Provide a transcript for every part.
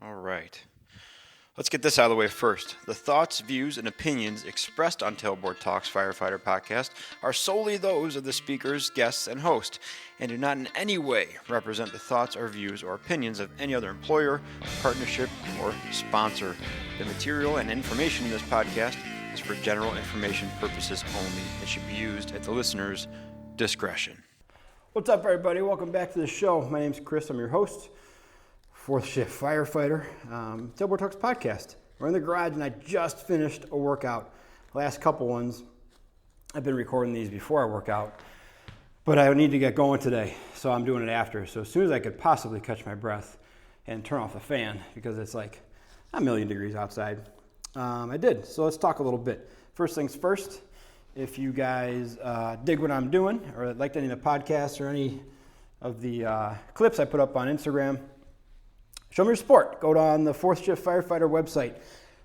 All right. Let's get this out of the way first. The thoughts, views, and opinions expressed on Tailboard Talks Firefighter podcast are solely those of the speakers, guests, and host, and do not in any way represent the thoughts or views or opinions of any other employer, partnership, or sponsor. The material and information in this podcast is for general information purposes only and should be used at the listener's discretion. What's up, everybody? Welcome back to the show. My name's Chris. I'm your host. Fourth shift firefighter, Tailboard Talks podcast. We're in the garage and I just finished a workout. Last couple ones, I've been recording these before I work out, but I need to get going today, so I'm doing it after. So as soon as I could possibly catch my breath and turn off the fan, because it's like a million degrees outside, I did. So let's talk a little bit. First things first, if you guys dig what I'm doing or liked any of the podcasts or any of the clips I put up on Instagram, show me your support. Go on the Fourth Shift Firefighter website,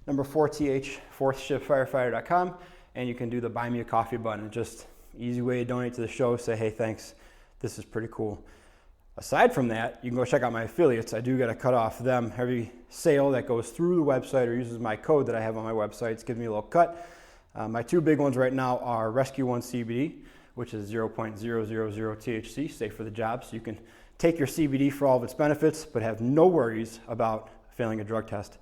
number 4th, fourthshiftfirefighter.com, and you can do the Buy Me a Coffee button. It's just easy way to donate to the show. Say, hey, thanks. This is pretty cool. Aside from that, you can go check out my affiliates. I do get a cut off them. Every sale that goes through the website or uses my code that I have on my website, it's giving me a little cut. My two big ones right now are Rescue One CBD, which is 0.000 THC, safe for the job, so you can take your CBD for all of its benefits, but have no worries about failing a drug test.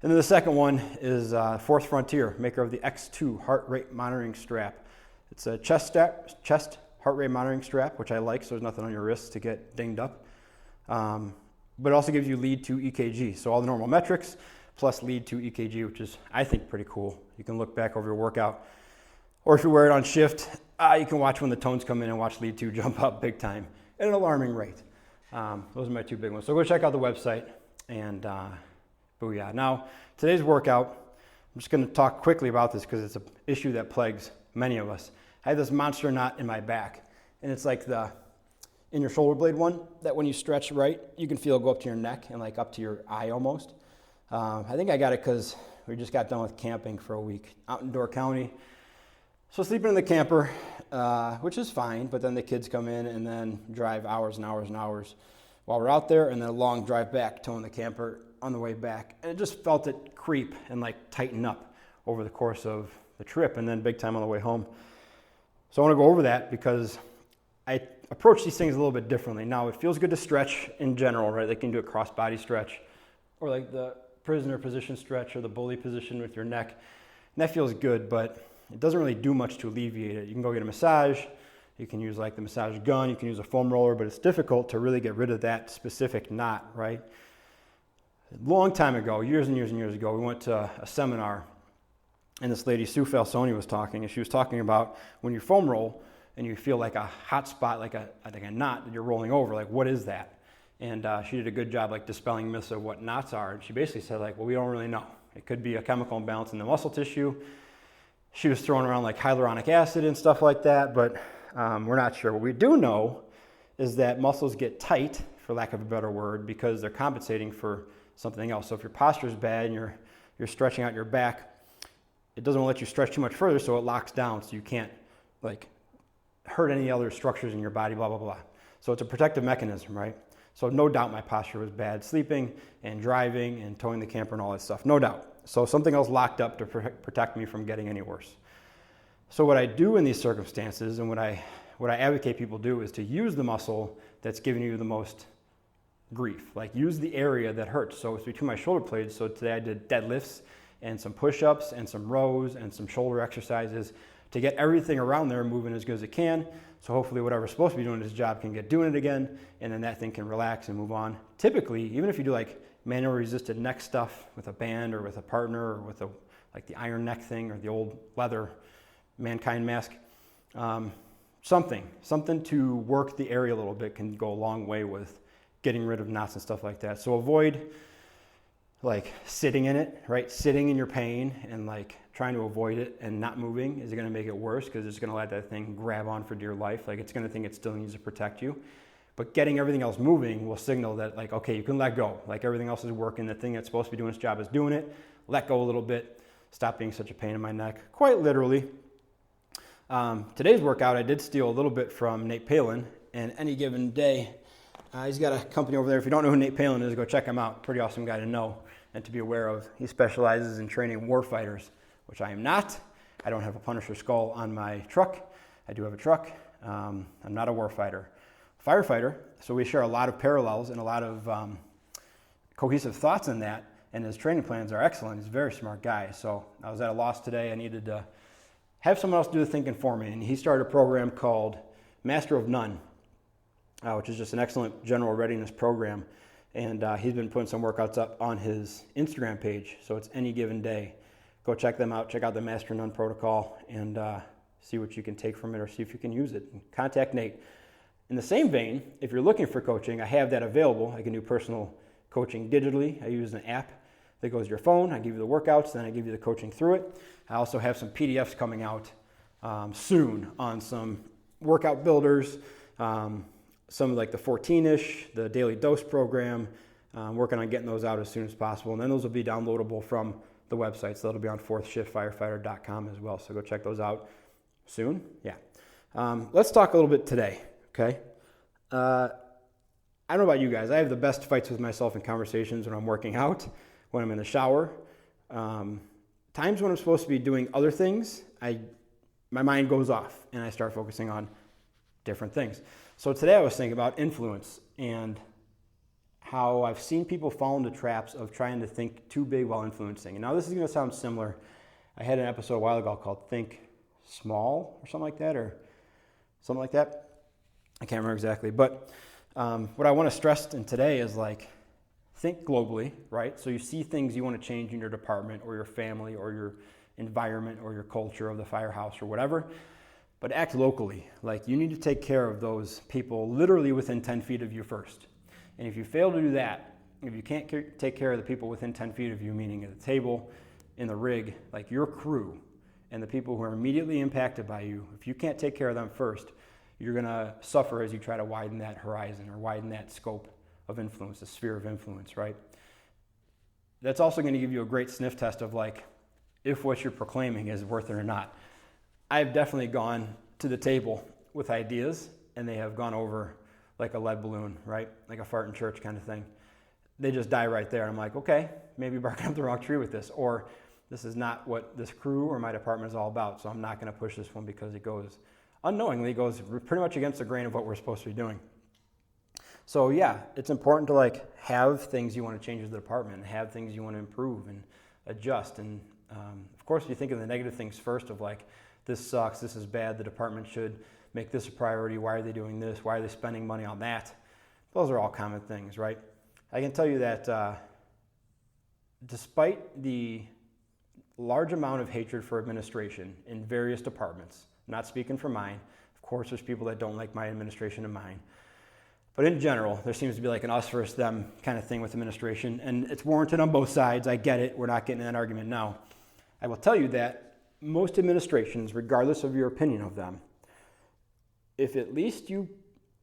And then the second one is Fourth Frontier, maker of the X2 heart rate monitoring strap. It's a chest heart rate monitoring strap, which I like, so there's nothing on your wrists to get dinged up. But it also gives you lead to EKG, so all the normal metrics, plus lead to EKG, which is, I think, pretty cool. You can look back over your workout, or if you wear it on shift, you can watch when the tones come in and watch lead 2 jump up big time at an alarming rate. Those are my two big ones. So go check out the website and booyah. Now, today's workout, I'm just going to talk quickly about this because it's an issue that plagues many of us. I have this monster knot in my back, and it's like the in your shoulder blade one that when you stretch right, you can feel it go up to your neck and like up to your eye almost. I think I got it because we just got done with camping for a week out in Door County. So sleeping in the camper, which is fine, but then the kids come in and then drive hours and hours and hours while we're out there, and then a long drive back, towing the camper on the way back. And it just felt it creep and like tighten up over the course of the trip, and then big time on the way home. So I want to go over that because I approach these things a little bit differently. Now, it feels good to stretch in general, right? They can do a cross-body stretch or like the prisoner position stretch or the bully position with your neck. And that feels good, but it doesn't really do much to alleviate it. You can go get a massage. You can use like the massage gun. You can use a foam roller, but it's difficult to really get rid of that specific knot, right? A long time ago, years and years and years ago, we went to a seminar, and this lady, Sue Falsoni, was talking, and she was talking about when you foam roll and you feel like a hot spot, like a knot that you're rolling over, like what is that? And she did a good job like dispelling myths of what knots are. And she basically said like, well, we don't really know. It could be a chemical imbalance in the muscle tissue. She was throwing around like hyaluronic acid and stuff like that, but we're not sure. What we do know is that muscles get tight, for lack of a better word, because they're compensating for something else. So if your posture is bad and you're stretching out your back, it doesn't let you stretch too much further, so it locks down, so you can't like hurt any other structures in your body, blah, blah, blah. So it's a protective mechanism, right? So no doubt my posture was bad, sleeping and driving and towing the camper and all that stuff, no doubt. So something else locked up to protect me from getting any worse. So what I do in these circumstances, and what I advocate people do, is to use the muscle that's giving you the most grief. Like use the area that hurts. So it's between my shoulder blades. So today I did deadlifts and some push-ups and some rows and some shoulder exercises to get everything around there moving as good as it can. So hopefully whatever's supposed to be doing this job can get doing it again, and then that thing can relax and move on. Typically, even if you do like manual resisted neck stuff with a band or with a partner or with like the iron neck thing or the old leather mankind mask, something to work the area a little bit can go a long way with getting rid of knots and stuff like that. So avoid like sitting in it, right? Sitting in your pain and like trying to avoid it and not moving is going to make it worse because it's going to let that thing grab on for dear life. Like it's going to think it still needs to protect you. But getting everything else moving will signal that like, okay, you can let go. Like everything else is working. The thing that's supposed to be doing its job is doing it. Let go a little bit. Stop being such a pain in my neck. Quite literally. Today's workout, I did steal a little bit from Nate Palin. And any given day, He's got a company over there. If you don't know who Nate Palin is, go check him out. Pretty awesome guy to know and to be aware of. He specializes in training warfighters, which I am not. I don't have a Punisher skull on my truck. I do have a truck. I'm not a warfighter. Firefighter, so we share a lot of parallels and a lot of cohesive thoughts in that, and his training plans are excellent. He's a very smart guy. So I was at a loss today. I needed to have someone else do the thinking for me, and he started a program called Master of None, which is just an excellent general readiness program. And he's been putting some workouts up on his Instagram page, so it's any given day. Go check them out. Check out the Master of None protocol and see what you can take from it or see if you can use it. And contact Nate. In the same vein, if you're looking for coaching, I have that available. I can do personal coaching digitally. I use an app that goes to your phone. I give you the workouts, then I give you the coaching through it. I also have some PDFs coming out soon on some workout builders, some like the 14-ish, the daily dose program. I'm working on getting those out as soon as possible. And then those will be downloadable from the website. So that'll be on fourthshiftfirefighter.com as well. So go check those out soon. Yeah. Let's talk a little bit today. Okay. I don't know about you guys. I have the best fights with myself in conversations when I'm working out, when I'm in the shower. Times when I'm supposed to be doing other things, my mind goes off and I start focusing on different things. So today I was thinking about influence and how I've seen people fall into traps of trying to think too big while influencing. And now this is going to sound similar. I had an episode a while ago called Think Small or something like that. I can't remember exactly. But what I want to stress in today is like, think globally, right? So you see things you want to change in your department or your family or your environment or your culture of the firehouse or whatever, but act locally. Like you need to take care of those people literally within 10 feet of you first. And if you fail to do that, if you can't take care of the people within 10 feet of you, meaning at the table, in the rig, like your crew and the people who are immediately impacted by you, if you can't take care of them first, you're going to suffer as you try to widen that horizon or widen that scope of influence, the sphere of influence, right? That's also going to give you a great sniff test of like, if what you're proclaiming is worth it or not. I've definitely gone to the table with ideas and they have gone over like a lead balloon, right? Like a fart in church kind of thing. They just die right there. I'm like, okay, maybe barking up the wrong tree with this, or this is not what this crew or my department is all about, so I'm not going to push this one because it goes, unknowingly goes pretty much against the grain of what we're supposed to be doing. So yeah, it's important to like have things you want to change as the department, and have things you want to improve and adjust. And of course, if you think of the negative things first of like, this sucks, this is bad, the department should make this a priority, why are they doing this, why are they spending money on that? Those are all common things, right? I can tell you that despite the large amount of hatred for administration in various departments, I'm not speaking for mine, of course there's people that don't like my administration and mine, but in general, there seems to be like an us versus them kind of thing with administration, and it's warranted on both sides. I get it. We're not getting in that argument now. I will tell you that most administrations, regardless of your opinion of them, if at least you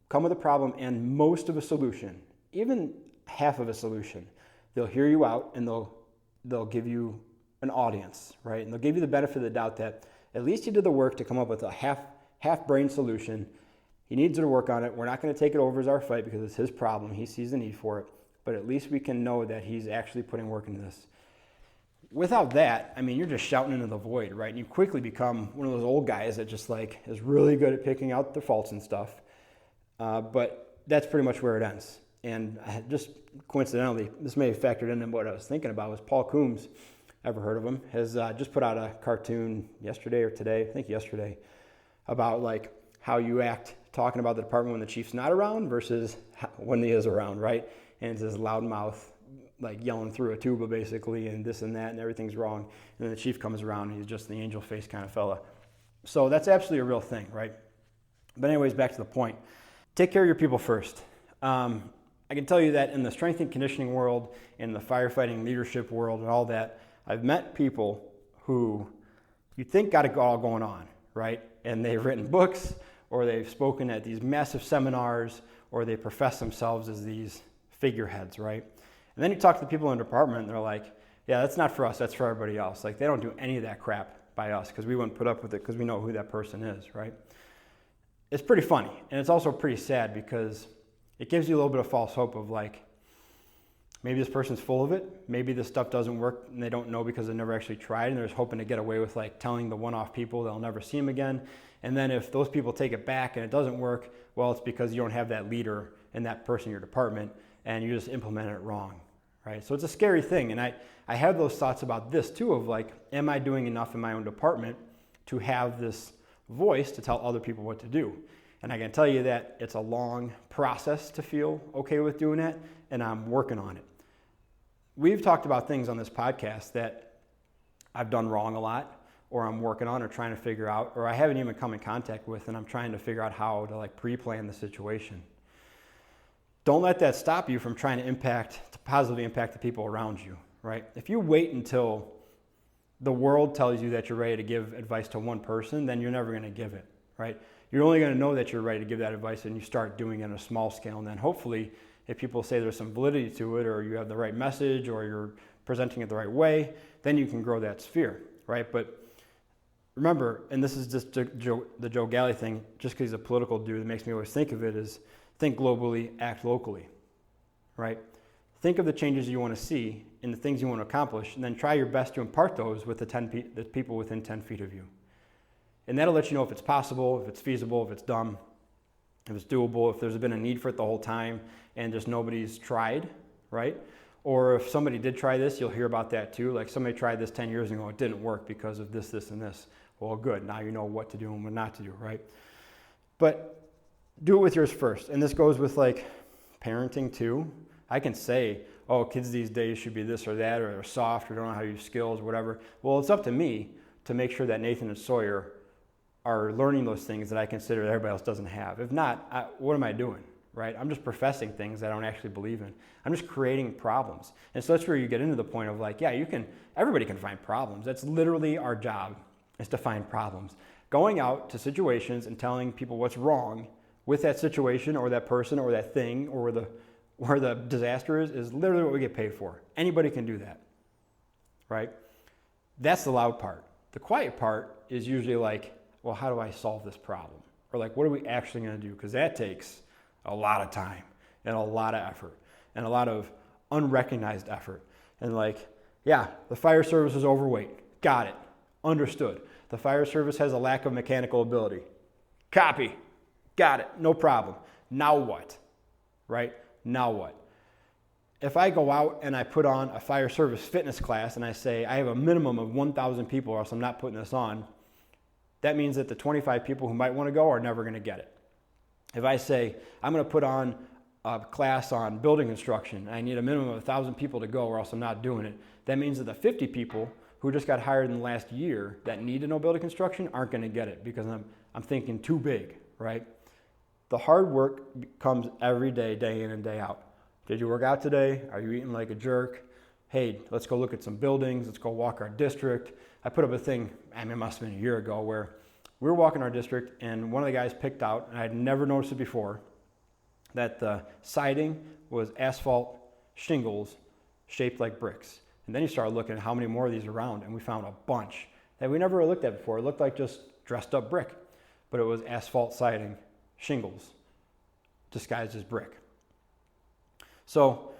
come with a problem and most of a solution, even half of a solution, they'll hear you out and they'll give you an audience, right? And they'll give you the benefit of the doubt that at least you did the work to come up with a half-brain solution. He needs to work on it. We're not going to take it over as our fight because it's his problem. He sees the need for it. But at least we can know that he's actually putting work into this. Without that, I mean, you're just shouting into the void, right? And you quickly become one of those old guys that just like is really good at picking out the faults and stuff. But that's pretty much where it ends. And just coincidentally, this may have factored into what I was thinking about, was Paul Coombs, ever heard of him, has just put out a cartoon yesterday or today, I think yesterday, about like how you act talking about the department when the chief's not around versus when he is around, right? And it's this loudmouth, like yelling through a tuba basically, and this and that, and everything's wrong. And then the chief comes around and he's just the angel face kind of fella. So that's absolutely a real thing, right? But anyways, back to the point. Take care of your people first. I can tell you that in the strength and conditioning world, in the firefighting leadership world and all that, I've met people who you think got it all going on, right? And they've written books, or they've spoken at these massive seminars, or they profess themselves as these figureheads, right? And then you talk to the people in the department and they're like, yeah, that's not for us, that's for everybody else. Like they don't do any of that crap by us because we wouldn't put up with it because we know who that person is, right? It's pretty funny. And it's also pretty sad because it gives you a little bit of false hope of like, maybe this person's full of it. Maybe this stuff doesn't work and they don't know because they never actually tried, and they're just hoping to get away with like telling the one-off people they'll never see them again. And then if those people take it back and it doesn't work, well, it's because you don't have that leader and that person in your department and you just implemented it wrong, right? So it's a scary thing. And I have those thoughts about this too of like, am I doing enough in my own department to have this voice to tell other people what to do? And I can tell you that it's a long process to feel okay with doing that, and I'm working on it. We've talked about things on this podcast that I've done wrong a lot, or I'm working on or trying to figure out, or I haven't even come in contact with, and I'm trying to figure out how to like pre-plan the situation. Don't let that stop you from trying to positively impact the people around you, right? If you wait until the world tells you that you're ready to give advice to one person, then you're never going to give it, right? You're only going to know that you're ready to give that advice and you start doing it on a small scale. And then hopefully, if people say there's some validity to it, or you have the right message, or you're presenting it the right way, then you can grow that sphere, right? But remember, and this is just the Joe Galley thing, just because he's a political dude, that makes me always think of it is think globally, act locally, right? Think of the changes you want to see and the things you want to accomplish, and then try your best to impart those with the people within 10 feet of you. And that'll let you know if it's possible, if it's feasible, if it's dumb, if it's doable, if there's been a need for it the whole time and just nobody's tried, right? Or if somebody did try this, you'll hear about that too. Like somebody tried this 10 years ago, it didn't work because of this, this, and this. Well, good, now you know what to do and what not to do, right? But do it with yours first. And this goes with like parenting too. I can say, oh, kids these days should be this or that, or they're soft, or don't know how to use skills, or whatever. Well, it's up to me to make sure that Nathan and Sawyer are learning those things that I consider that everybody else doesn't have. If not, what am I doing, right? I'm just professing things that I don't actually believe in. I'm just creating problems. And so that's where you get into the point of like, yeah, everybody can find problems. That's literally our job, is to find problems. Going out to situations and telling people what's wrong with that situation or that person or that thing or where the disaster is literally what we get paid for. Anybody can do that, right? That's the loud part. The quiet part is usually like, well, how do I solve this problem? Or like, what are we actually going to do? Because that takes a lot of time and a lot of effort and a lot of unrecognized effort. And like, yeah, the fire service is overweight. Got it. Understood. The fire service has a lack of mechanical ability. Copy. Got it. No problem. Now what? Right? Now what? If I go out and I put on a fire service fitness class and I say I have a minimum of 1,000 people or else I'm not putting this on, that means that the 25 people who might want to go are never going to get it. If I say I'm going to put on a class on building construction and I need a minimum of 1,000 people to go or else I'm not doing it, that means that the 50 people who just got hired in the last year that need to know building construction aren't going to get it because I'm thinking too big, right? The hard work comes every day, day in and day out. Did you work out today? Are you eating like a jerk? Hey, let's go look at some buildings. Let's go walk our district. I put up a thing, it must have been a year ago, where we were walking our district and one of the guys picked out, and I'd never noticed it before, that the siding was asphalt shingles shaped like bricks. And then you started looking at how many more of these are around, and we found a bunch that we never looked at before. It looked like just dressed up brick, but it was asphalt siding shingles disguised as brick. So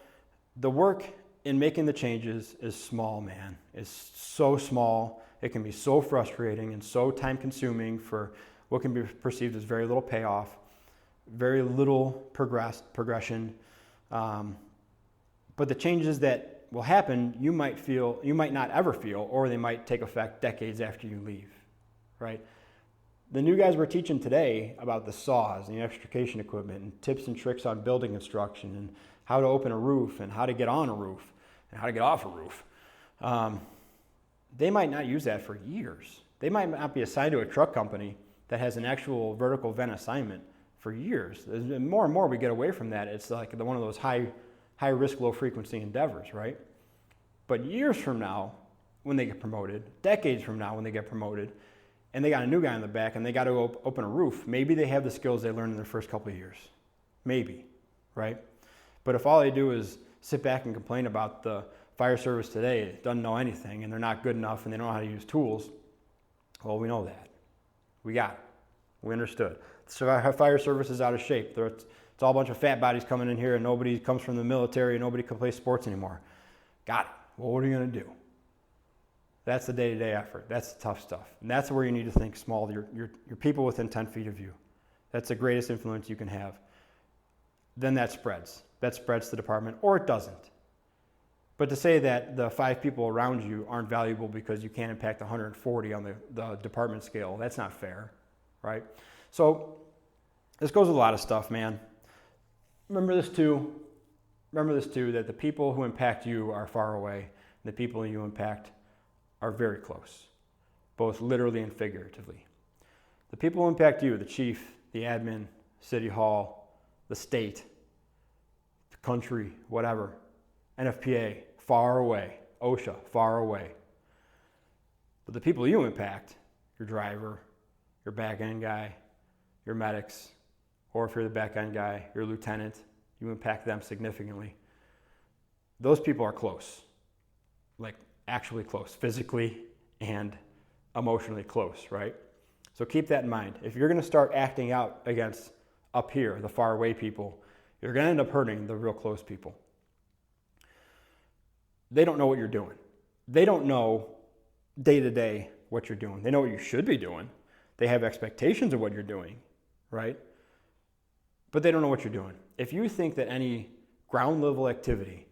the work in making the changes is small, man. It's so small. It can be so frustrating and so time consuming for what can be perceived as very little payoff, very little progression. But the changes that will happen, you might not ever feel, or they might take effect decades after you leave, right? The new guys we're teaching today about the saws and the extrication equipment and tips and tricks on building construction and how to open a roof and how to get on a roof and how to get off a roof. They might not use that for years. They might not be assigned to a truck company that has an actual vertical vent assignment for years. And more we get away from that. It's like one of those high risk, low frequency endeavors, right? But years from now, when they get promoted, decades from now when they get promoted, and they got a new guy in the back and they got to open a roof, maybe they have the skills they learned in their first couple of years. Maybe, right? But if all they do is sit back and complain about the fire service today, doesn't know anything, and they're not good enough, and they don't know how to use tools, well, we know that. We got it. We understood. The fire service is out of shape. It's It's all a bunch of fat bodies coming in here and nobody comes from the military and nobody can play sports anymore. Got it. Well, what are you going to do? That's the day-to-day effort. That's the tough stuff. And that's where you need to think small. Your people within 10 feet of you. That's the greatest influence you can have. Then that spreads. That spreads to the department, or it doesn't. But to say that the 5 people around you aren't valuable because you can't impact 140 on the department scale, that's not fair, right? So this goes with a lot of stuff, man. Remember this too, that the people who impact you are far away, and the people you impact are very close, both literally and figuratively. The people who impact you, the chief, the admin, city hall, the state, the country, whatever, NFPA, far away, OSHA, far away. But the people you impact, your driver, your back end guy, your medics, or if you're the back end guy, your lieutenant, you impact them significantly. Those people are close, like actually close, physically and emotionally close, right? So keep that in mind. If you're going to start acting out against up here, the far away people, you're going to end up hurting the real close people. They don't know what you're doing. They don't know day to day what you're doing. They know what you should be doing. They have expectations of what you're doing, right? But they don't know what you're doing. If you think that any ground level activity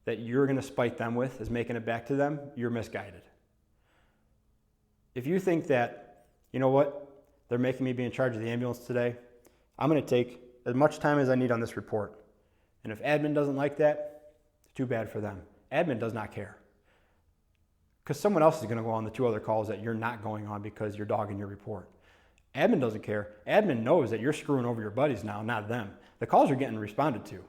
that you're going to spite them with is making it back to them, you're misguided. If you think that, you know what, they're making me be in charge of the ambulance today, I'm going to take as much time as I need on this report. And if admin doesn't like that, it's too bad for them. Admin does not care. Because someone else is going to go on the 2 other calls that you're not going on because you're dogging your report. Admin doesn't care. Admin knows that you're screwing over your buddies now, not them. The calls are getting responded to.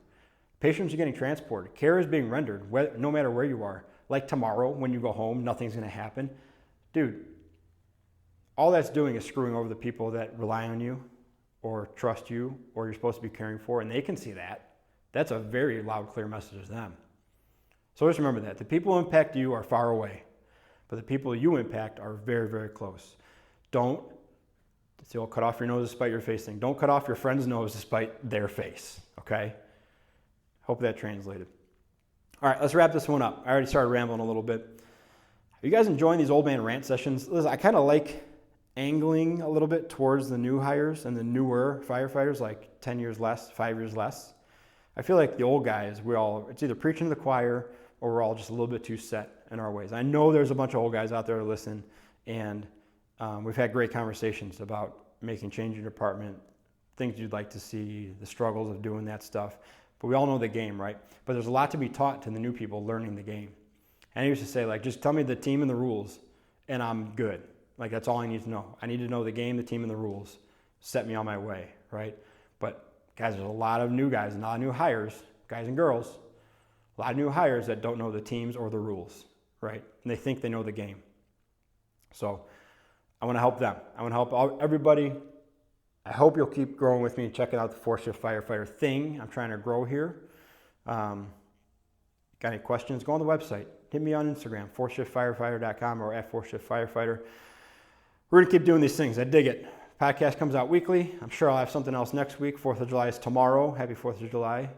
Patients are getting transported. Care is being rendered, no matter where you are. Like tomorrow, when you go home, nothing's going to happen. Dude, all that's doing is screwing over the people that rely on you or trust you or you're supposed to be caring for, and they can see that. That's a very loud, clear message to them. So just remember that. The people who impact you are far away, but the people you impact are very, very close. Don't, it's the old cut off your nose to spite your face thing. Don't cut off your friend's nose to spite their face, okay? Hope that translated. All right, let's wrap this one up. I already started rambling a little bit. Are you guys enjoying these old man rant sessions? Listen, I kind of like angling a little bit towards the new hires and the newer firefighters, like 10 years less, 5 years less. I feel like the old guys, it's either preaching to the choir or we're all just a little bit too set in our ways. I know there's a bunch of old guys out there to listen, and we've had great conversations about making change in your department, things you'd like to see, the struggles of doing that stuff. But we all know the game, right? But there's a lot to be taught to the new people learning the game. And I used to say, like, just tell me the team and the rules, and I'm good. Like, that's all I need to know. I need to know the game, the team, and the rules. Set me on my way, right? But, guys, there's a lot of new guys, a lot of new hires, guys and girls, a lot of new hires that don't know the teams or the rules, right? And they think they know the game. So I want to help them. I want to help everybody. I hope you'll keep growing with me and checking out the 4-shift firefighter thing. I'm trying to grow here. Got any questions? Go on the website. Hit me on Instagram, 4shiftfirefighter.com or at 4shiftfirefighter. We're going to keep doing these things. I dig it. Podcast comes out weekly. I'm sure I'll have something else next week. 4th of July is tomorrow. Happy 4th of July.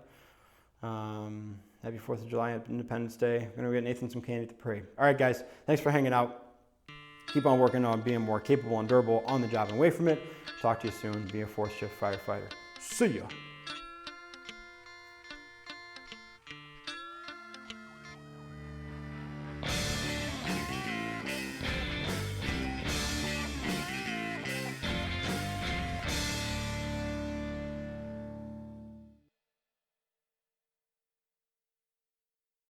Happy 4th of July, Independence Day. I'm going to get Nathan some candy at the parade. All right, guys. Thanks for hanging out. Keep on working on being more capable and durable on the job and away from it. Talk to you soon. Be a 4th shift firefighter. See ya.